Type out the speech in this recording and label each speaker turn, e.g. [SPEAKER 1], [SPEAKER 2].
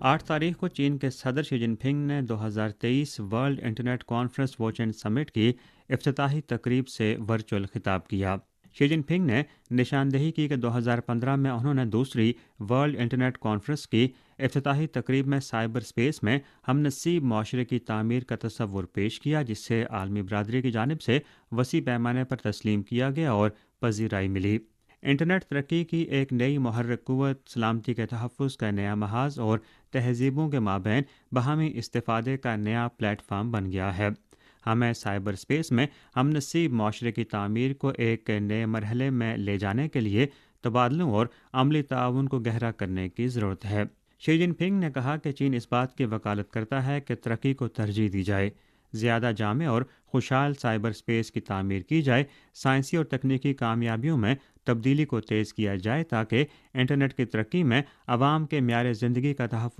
[SPEAKER 1] 8 तारीख को चीन के सदर शी जिनपिंग ने 2023 world internet conference watch and summit की इफ्तिताही तकरीब से वर्चुअल खिताब किया। शी जिनपिंग ने निशानदेही की कि 2015 में उन्होंने दूसरी वर्ल्ड इंटरनेट कॉन्फ्रेंस की इफ्तिताही तकरीब में साइबर स्पेस में हमनसीब माशरे की तामीर का तस्वुर पेश किया, जिससे आलमी बरादरी की जानिब से वसी पैमाने पर तस्लीम किया गया और पजीराई मिली। इंटरनेट तरक्की की एक नई मुहर्रिक कुव्वत, सलामती के तहफ़्फ़ुज़ का नया महाज और तहज़ीबों के माबैन बहामी इस्तिफ़ादे का नया प्लेटफार्म बन गया है। हमें साइबर स्पेस में हमनसीब माशरे की तामीर को एक नए मरहले में ले जाने के लिए तबादलों और अमली ताउन को गहरा करने की ज़रूरत है। शी जिनपिंग ने कहा कि चीन इस बात की वकालत करता है कि तरक्की को तरजीह दी जाए, ज़्यादा जामे और खुशहाल साइबर स्पेस की तामीर की जाए, साइंसी और तकनीकी कामयाबियों में तब्दीली को तेज़ किया जाए ताकि इंटरनेट की तरक्की में आवाम के म्यार ज़िंदगी का तहफ़्फ़ुज़